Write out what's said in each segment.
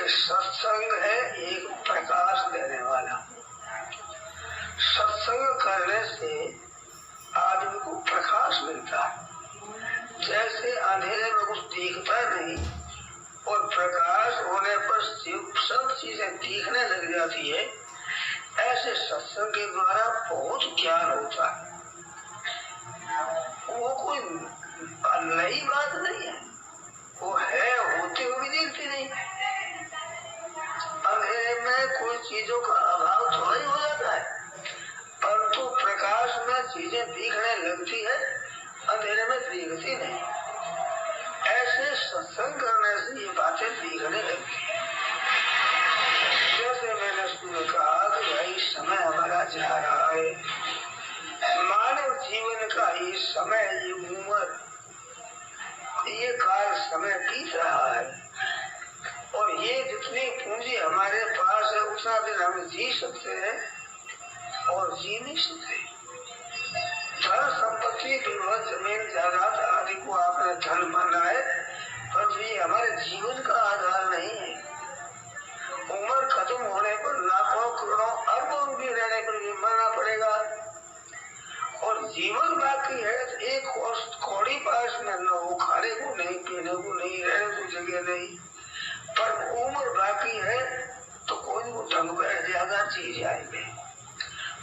कि सत्संग है एक प्रकाश देने वाला। सत्संग करने से आदमी को प्रकाश मिलता है। जैसे अंधेरे में कुछ दिखता नहीं और प्रकाश होने पर सब चीजें दिखने लग जाती है, ऐसे सत्संग के द्वारा बहुत ज्ञान होता है। वो कोई नई बात नहीं है, वो है, होते हुए भी दिखती नहीं। अंधेरे में कोई चीजों का अभाव थोड़ा ही हो जाता है, परंतु प्रकाश में चीजें दिखने लगती है, अंधेरे में दिखती नहीं। ऐसे सत्संग करने से ये बातें दिखने लगती है। जैसे मैंने सुबह कहा कि भाई समय हमारा जा रहा है, मानव जीवन का ये समय, ये उम्र, ये काल समय बीत रहा है और ये जितनी पूंजी हमारे पास है उतना दिन हम जी सकते हैं और जी नहीं सकते। धन संपत्ति, जमीन जायदाद आदि को आपने धन माना है, पर ये हमारे जीवन का आधार नहीं है। उम्र खत्म होने पर लाखों करोड़ों अरबों भी रहने पर भी मरना पड़ेगा और जीवन बाकी है। एक कौड़ी पास में न हो, खाने को नहीं, पीने को नहीं, रहने को जगह नहीं, पर उम्र बाकी है तो कोई को ढंग पर ज्यादा चीज आएंगे।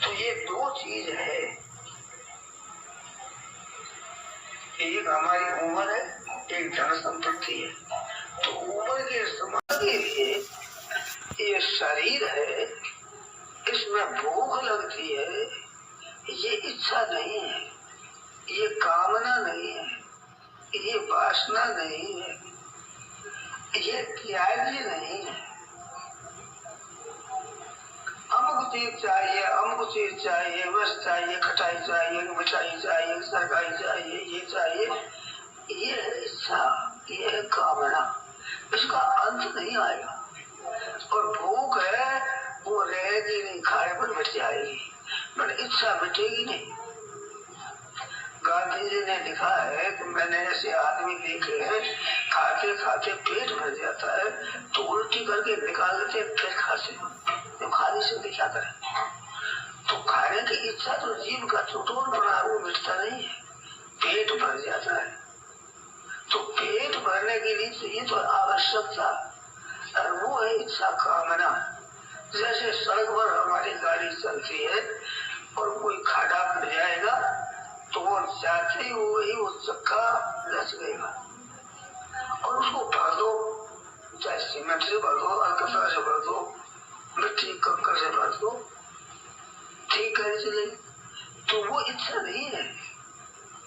तो ये दो चीज है, एक हमारी उम्र है, एक धन संपत्ति है। तो उम्र के इस्तेमाल के लिए ये शरीर है, इसमें भूख लगती है, ये इच्छा नहीं है, ये कामना नहीं है, ये वासना नहीं है, ये त्याज्य नहीं है। अमुक चीज चाहिए, अमुक चीज चाहिए, बस चाहिए, खटाई चाहिए, मिठाई चाहिए, सरकारी चाहिए, ये चाहिए, ये है इच्छा, ये है कामना, इसका अंत नहीं आएगा। और भूख है वो रहेगी नहीं, खाने पर मिट जाएगी, पर इच्छा मिटेगी नहीं। गांधी जी ने लिखा है कि मैंने ऐसे आदमी देखे हैं, खाते खाते पेट भर जाता है तो उल्टी करके निकाल देते फिर खाते, तो खाने से क्या करें। तो खाने की इच्छा तो जीव का चुटोर बना, वो मिटता नहीं है, पेट भर जाता है। तो पेट भरने के लिए चाहिए तो आवश्यकता, और वो है इच्छा, कामना। जैसे सड़क पर हमारी गाड़ी चलती है और कोई खाड़ा पड़ जाएगा तो वो जाते हुए वो चक्का लच गएगा और उसको भर दो, चाहे सीमेंट से भर दो, अलकतरा से भर दो, मिट्टी कंकर से भर दो, ठीक है चलेगी। तो वो इच्छा नहीं है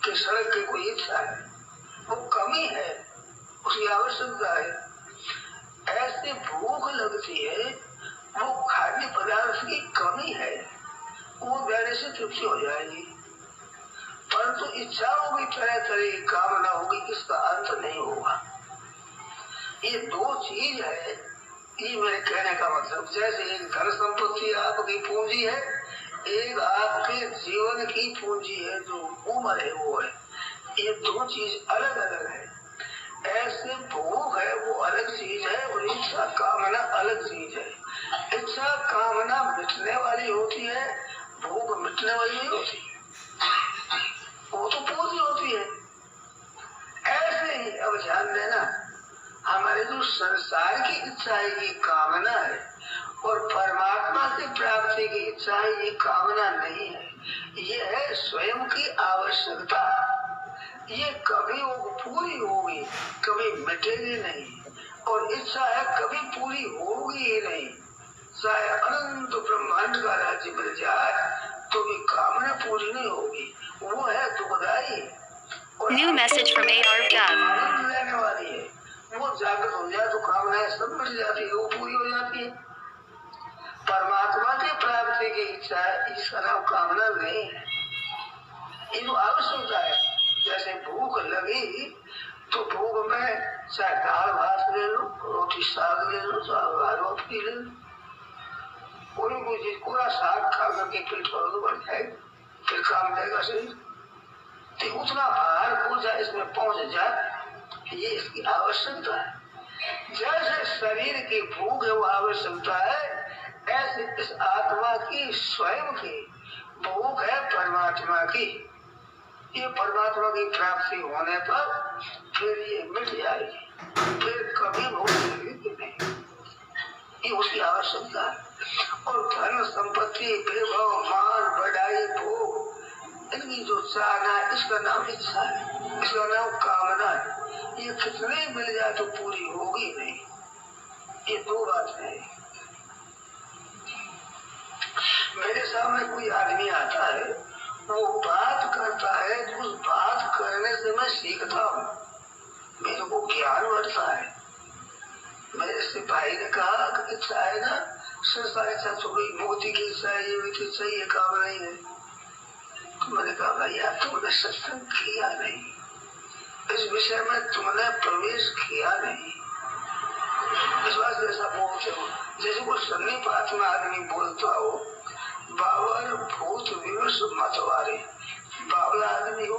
कि सड़क की कोई इच्छा है, वो कमी है, उसकी आवश्यकता है। ऐसे भूख लगती है, वो खाद्य पदार्थ की कमी है, वो देने से तृप्ति हो जाएगी, परंतु इच्छा होगी, तरह तरह की कामना होगी, इसका अंत नहीं होगा। ये दो चीज है, ये मेरे कहने का मतलब। जैसे एक धन संपत्ति आपकी पूंजी है, एक आपके जीवन की पूंजी है, जो उम्र है वो है। ये दो चीज अलग अलग है। ऐसे भूख है वो अलग चीज है और इच्छा कामना अलग चीज है। इच्छा कामना मिटने वाली होती है, भूख मिटने वाली नहीं होती, वो तो पूरी होती है। ऐसे ही अब ध्यान देना, हमारे जो संसार की इच्छा है ये कामना है और परमात्मा की प्राप्ति की इच्छा है ये कामना नहीं है, ये है स्वयं की आवश्यकता। ये कभी वो पूरी होगी, कभी मिटेगी नहीं, और इच्छा है कभी पूरी होगी ही नहीं। चाहे अनंत ब्रह्मांड का राज्य मिल जाए तो भी कामना पूरी नहीं होगी, वो है दुखदाई। New message from AR आनंद लेने वाली है, वो जागृत हो जाए तो कामनाएं सब मिट जाती है, वो पूरी हो जाती है। परमात्मा की प्राप्ति की इच्छा है, इसका नाम कामना नहीं है, ये तो आवश्यकता है। जैसे भूख लगी तो भूख में चाहे दाल भात ले लो, रोटी साग ले लो, चाहे रोटी ले लो, कोई चीज पूरा साग खा करके पेट बढ़ जाए फिर काम देगा शरीर। तो उतना भार पूजा इसमें पहुंच जाए, ये इसकी आवश्यकता है। जैसे शरीर की भूख है वो आवश्यकता है, ऐसे इस आत्मा की स्वयं की भूख है परमात्मा की। ये परमात्मा की प्राप्ति होने पर फिर ये मिट जाएगी, फिर कभी भूख लगेगी नहीं, ये उसकी आवश्यकता है। और धन संपत्ति वैभव मान बढ़ाई भोग इनकी जो चाहना है इसका नाम इच्छा है, इसका नाम कामना है। ये कितने मिल जाए तो पूरी होगी नहीं, ये दो बातें हैं। मेरे सामने कोई आदमी आता है, वो बात करता है, तो उस बात करने से मैं सीखता हूँ, मेरे को ज्ञान बढ़ता है। मेरे सिपाही ने कहा कि इच्छा है ना, संसार इच्छा छोड़ी, मोती की इच्छा है, ये भी इच्छा, ये काम नहीं है। तो मैंने कहा भैया तुमने सत्संग किया नहीं, इस विषय में तुमने प्रवेश किया नहीं, इस बात से ऐसा बोलते हो जैसे कोई सन्निपात में आदमी बोलता हो, बावर भूत विवश मतवारे। बावला आदमी हो,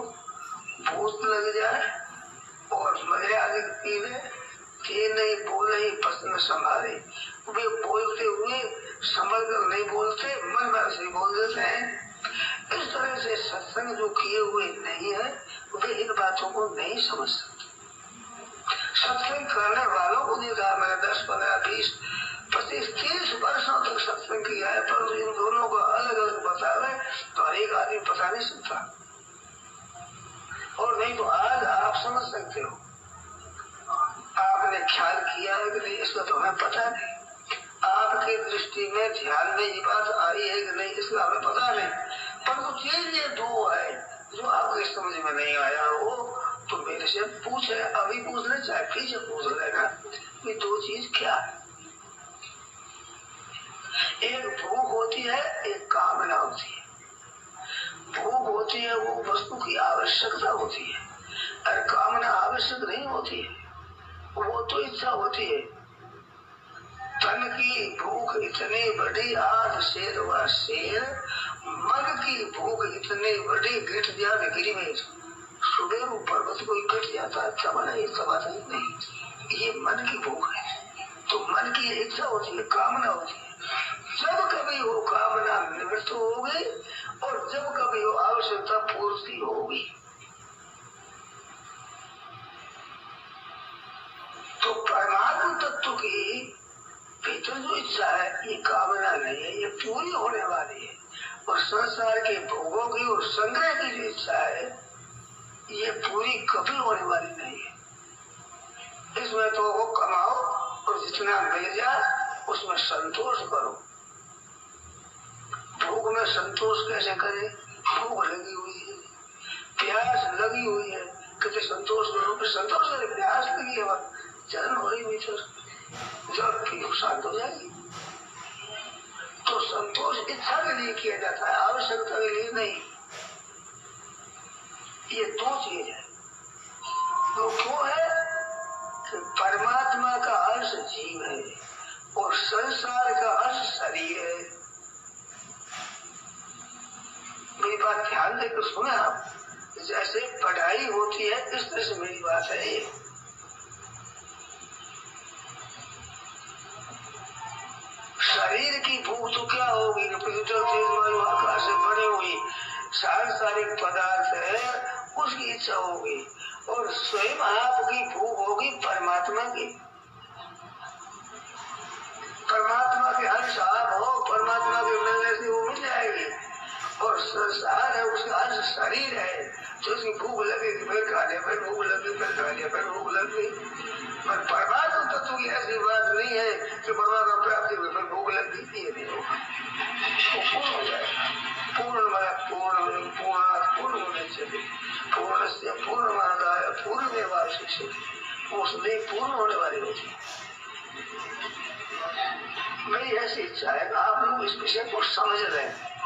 भूत लग जाए और मर्यादा पीने के नहीं बोले ही पसंद संभाले। वे बोलते हुए समझ कर नहीं बोलते, मन में से बोल देते हैं। इस तरह से सत्संग जो किए हुए नहीं है वे इन बातों को नहीं समझ सकते। सत्संग करने वालों को देखा मैंने 10, 15, 20, 25, 30 वर्षों तक सत्संग किया है, पर इन दोनों को अलग अलग बतावे तो हर एक आदमी बता नहीं सकता। और नहीं तो आज आप समझ सकते हो, आपने ख्याल किया है कि नहीं इसका तो हमें पता नहीं, आपकी दृष्टि में ध्यान में ये बात आई है कि नहीं इसका हमें पता नहीं। पर तो चीज ये दो है जो आपके समझ में नहीं आया हो तो मेरे से पूछे, अभी पूछ ले चाहे फिर से पूछ लेना, ये दो चीज क्या है। एक भूख होती है, एक कामना होती है। भूख होती है वो वस्तु की आवश्यकता होती है, और कामना आवश्यक नहीं होती है, वो तो इच्छा होती है। तन की भूख इतनी बड़ी आध शेर व शेर, मन की भूख इतनी बड़ी गिट जाने गिरी में सुबह पर्वत को गिट जाता है, चमन है नहीं, ये मन की भूख है। तो मन की इच्छा होती है, कामना होती है। जब कभी वो कामना निवृत्त होगी और जब कभी वो आवश्यकता पूर्ति होगी, तो परमात्म तत्व की भीतर जो इच्छा है ये कामना नहीं है, ये पूरी होने वाली है। और संसार के भोगों की और संग्रह की जो इच्छा है ये पूरी कभी होने वाली नहीं है। इसमें तो वो कमाओ और जितना मिल जाए उसमें संतोष करो। भूख में संतोष कैसे करें? भूख लगी हुई है, प्यास लगी हुई है, कितने संतोष करो, संतोष करे, प्यास लगी है, जलन हो रही भीतर, जब पीओ शांत हो जाएगी। तो संतोष इच्छा के लिए किया जाता है, आवश्यकता के लिए नहीं। ये दो चीज है। तो क्यों है कि परमात्मा का अंश जीव है और संसार का अंश शरीर है। मेरी बात ध्यान देकर सुने आप, जैसे पढ़ाई होती है इस तरह से मेरी बात है ये। शरीर की भूख तो क्या होगी, पृथ्वी तेज वायु आकाश से बनी हुई सांसारिक पदार्थ है उसकी इच्छा होगी, और स्वयं आपकी भूख होगी परमात्मा की। परमात्मा के अंश आप हो, परमात्मा के मिलने से वो मिल जाएगी। और संसार है उसका अंश शरीर है, तो उसकी भूख लगेगी, फिर खाने, फिर भूख लगी, फिर खाने, फिर भूख लगी। पर परमात्मा तत्व की ऐसी बात नहीं है कि परमात्मा प्राप्ति हुई फिर भूख लगी, ये नहीं होगा, वो पूर्ण हो जाएगा। पूर्ण पूर्ण होने चले, पूर्ण से पूर्णमादाय पूर्णमेवावशिष्यते, वो सदैव पूर्ण होने वाली होती है। मेरी ऐसी इच्छा है कि आप लोग इस विषय को समझ रहे हैं।